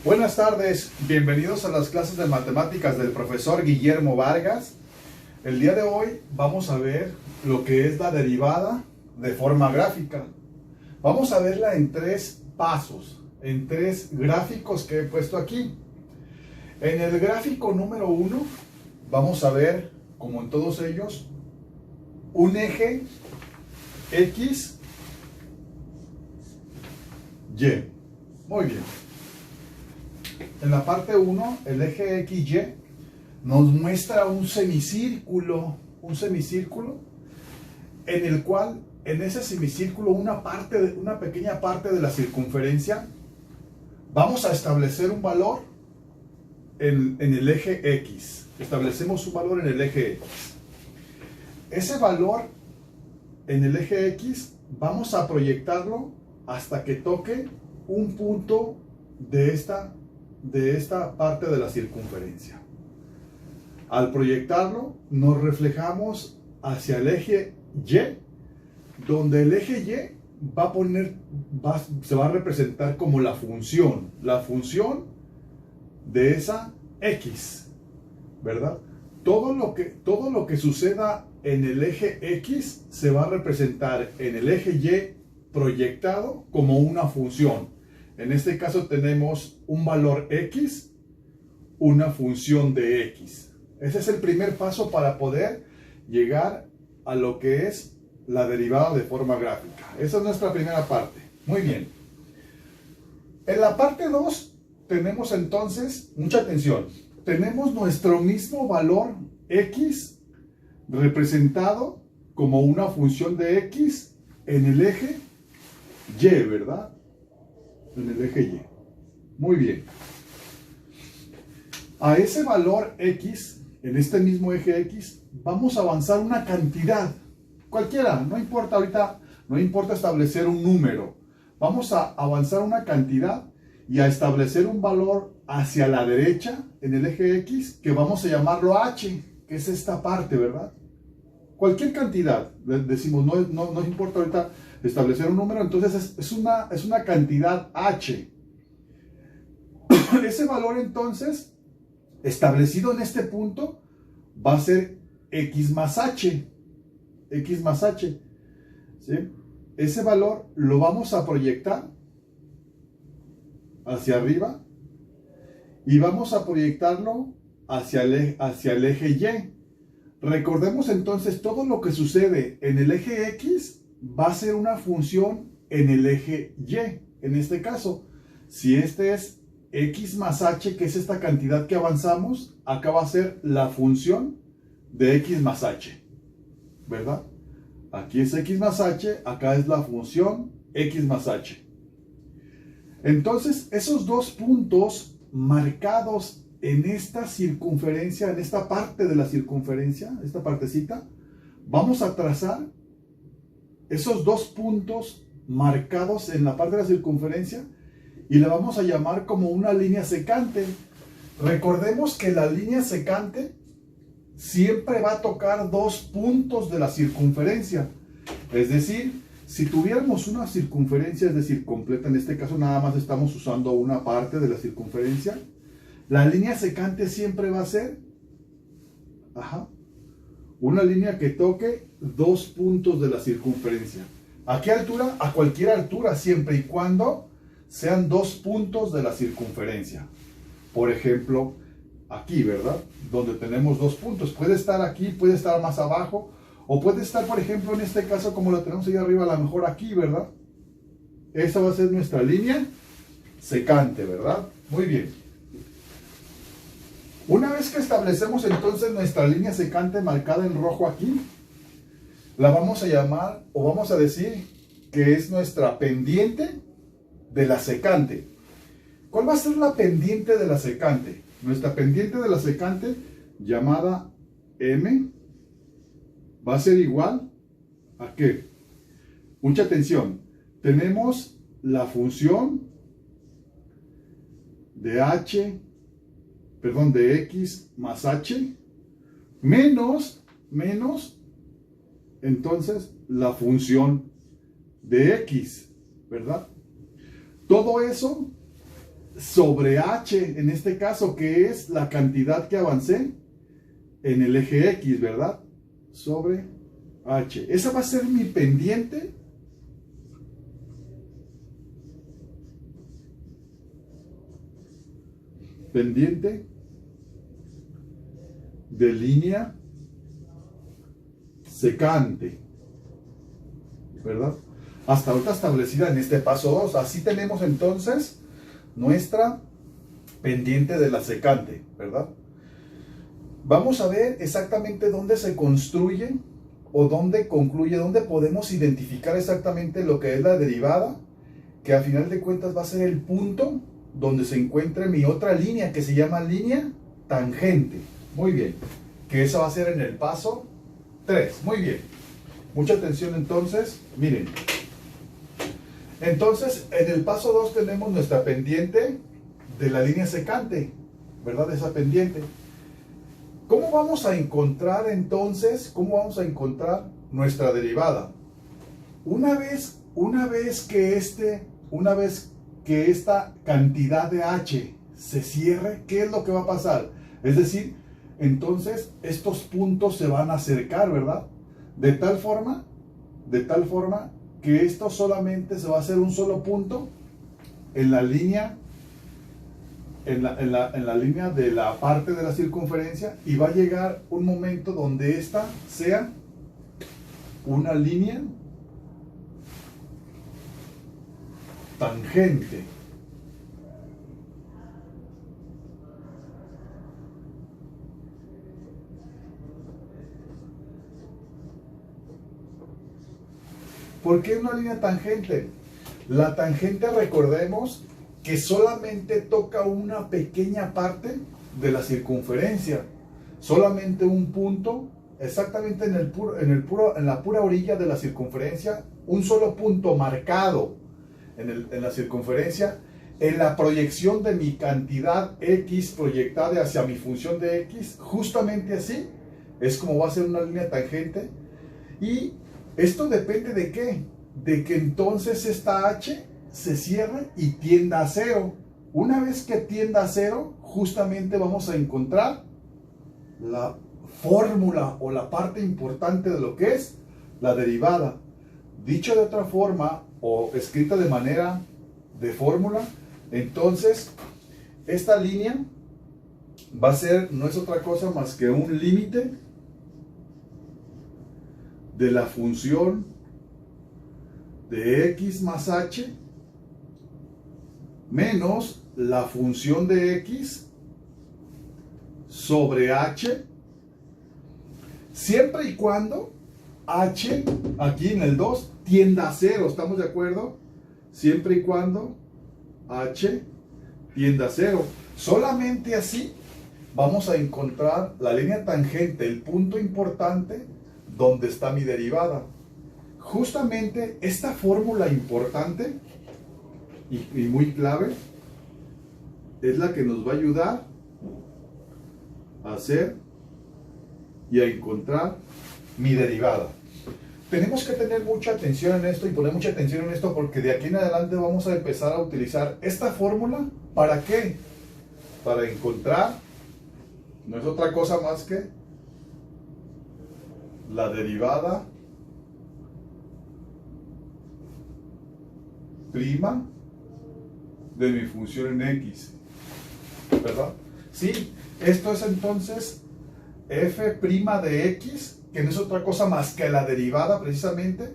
Buenas tardes, bienvenidos a las clases de matemáticas del profesor Guillermo Vargas. El día de hoy vamos a ver lo que es la derivada de forma gráfica. Vamos a verla en tres pasos, en tres gráficos que he puesto aquí. En el gráfico número 1 vamos a ver, como en todos ellos, un eje X, Y. Muy bien. En la parte 1, el eje XY nos muestra un semicírculo en el cual, en ese semicírculo, una pequeña parte de la circunferencia, vamos a establecer un valor en el eje X. Establecemos un valor en el eje X. Ese valor en el eje X vamos a proyectarlo hasta que toque un punto de esta parte de la circunferencia. Al proyectarlo, nos reflejamos hacia el eje Y, donde el eje Y se va a representar como la función de esa X, ¿verdad? Todo lo que suceda en el eje X se va a representar en el eje Y proyectado como una función. En este caso tenemos un valor X, una función de X. Ese es el primer paso para poder llegar a lo que es la derivada de forma gráfica. Esa es nuestra primera parte. Muy bien. En la parte 2 tenemos entonces, mucha atención, tenemos nuestro mismo valor X representado como una función de X en el eje Y, ¿verdad? En el eje Y. Muy bien. A ese valor X, en este mismo eje X, vamos a avanzar una cantidad, cualquiera, no importa ahorita, no importa establecer un número. Vamos a avanzar una cantidad y a establecer un valor hacia la derecha en el eje X, que vamos a llamarlo H, que es esta parte, ¿verdad? Cualquier cantidad, decimos, no importa ahorita establecer un número, entonces es una cantidad H. Ese valor entonces, establecido en este punto, va a ser X más H. X más H. ¿Sí? Ese valor lo vamos a proyectar hacia arriba y vamos a proyectarlo hacia el eje Y. Recordemos entonces, todo lo que sucede en el eje X va a ser una función en el eje Y. En este caso, si este es X más H, que es esta cantidad que avanzamos, acá va a ser la función de X más H, ¿verdad? Aquí es X más H, acá es la función X más H. Entonces, esos dos puntos marcados en esta circunferencia, en esta parte de la circunferencia, esta partecita, vamos a trazar esos dos puntos marcados en la parte de la circunferencia y la vamos a llamar como una línea secante. Recordemos que la línea secante siempre va a tocar dos puntos de la circunferencia. Es decir, si tuviéramos una circunferencia, es decir, completa, en este caso nada más estamos usando una parte de la circunferencia, la línea secante siempre va a ser una línea que toque dos puntos de la circunferencia. ¿A qué altura? A cualquier altura, siempre y cuando sean dos puntos de la circunferencia. Por ejemplo, aquí, ¿verdad? Donde tenemos dos puntos. Puede estar aquí, puede estar más abajo, o puede estar, por ejemplo, en este caso, como lo tenemos ahí arriba, a lo mejor aquí, ¿verdad? Esa va a ser nuestra línea secante, ¿verdad? Muy bien. Una vez que establecemos entonces nuestra línea secante marcada en rojo aquí, la vamos a llamar, o vamos a decir, que es nuestra pendiente de la secante. ¿Cuál va a ser la pendiente de la secante? Nuestra pendiente de la secante, llamada M, va a ser igual a ¿qué? Mucha atención. Tenemos la función de de X más H, menos, entonces, la función de X, ¿verdad? Todo eso sobre h, en este caso, que es la cantidad que avancé en el eje X, ¿verdad? Sobre h. Esa va a ser mi pendiente. Pendiente de línea secante, ¿verdad? Hasta ahorita establecida en este paso 2. Así tenemos entonces nuestra pendiente de la secante, ¿verdad? Vamos a ver exactamente dónde se construye o dónde concluye, dónde podemos identificar exactamente lo que es la derivada, que a final de cuentas va a ser el punto donde se encuentre mi otra línea que se llama línea tangente. Muy bien, que esa va a ser en el paso 3. Muy bien, mucha atención entonces. Miren, entonces en el paso 2 tenemos nuestra pendiente de la línea secante, ¿verdad? Esa pendiente. ¿Cómo vamos a encontrar entonces, cómo vamos a encontrar nuestra derivada? Una vez que esta cantidad de h se cierre, ¿qué es lo que va a pasar? Es decir, entonces estos puntos se van a acercar, ¿verdad? De tal forma que esto solamente se va a hacer un solo punto en la línea, en la línea de la parte de la circunferencia, y va a llegar un momento donde esta sea una línea tangente. ¿Por qué una línea tangente? La tangente, recordemos que solamente toca una pequeña parte de la circunferencia, solamente un punto, exactamente en la pura orilla de la circunferencia, un solo punto marcado en la circunferencia, en la proyección de mi cantidad X proyectada hacia mi función de X. Justamente así es como va a ser una línea tangente. Y esto depende de qué, de que entonces esta h se cierre y tienda a 0. Una vez que tienda a 0, justamente vamos a encontrar la fórmula o la parte importante de lo que es la derivada. Dicho de otra forma o escrita de manera de fórmula, entonces esta línea va a ser, no es otra cosa más que un límite de la función de x más h menos la función de x sobre h, siempre y cuando h, aquí en el 2, tienda a 0. ¿Estamos de acuerdo? Siempre y cuando h tienda a 0. Solamente así vamos a encontrar la línea tangente, el punto importante donde está mi derivada. Justamente esta fórmula importante y muy clave es la que nos va a ayudar a hacer y a encontrar mi derivada. Tenemos que tener mucha atención en esto y poner mucha atención en esto, porque de aquí en adelante vamos a empezar a utilizar esta fórmula. ¿Para qué? Para encontrar, no es otra cosa más que la derivada prima de mi función en x, ¿verdad? Sí, esto es entonces f' de x, que no es otra cosa más que la derivada precisamente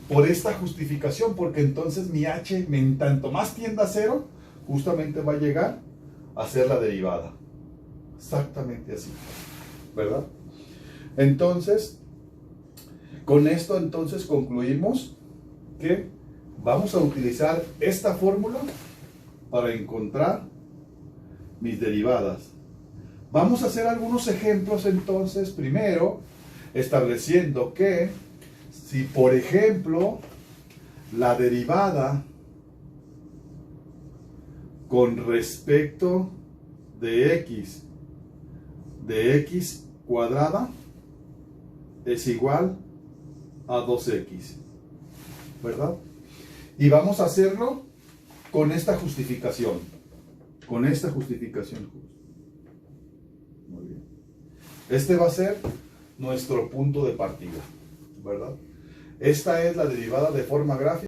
por esta justificación, porque entonces mi h, en tanto más tienda a 0, justamente va a llegar a ser la derivada. Exactamente así, ¿verdad? Entonces, con esto entonces concluimos que vamos a utilizar esta fórmula para encontrar mis derivadas. Vamos a hacer algunos ejemplos entonces, primero estableciendo que si por ejemplo la derivada con respecto de x cuadrada es igual a 2x, ¿verdad? Y vamos a hacerlo con esta justificación. con esta justificación justa. Muy bien. Este va a ser nuestro punto de partida, ¿verdad? Esta es la derivada de forma gráfica.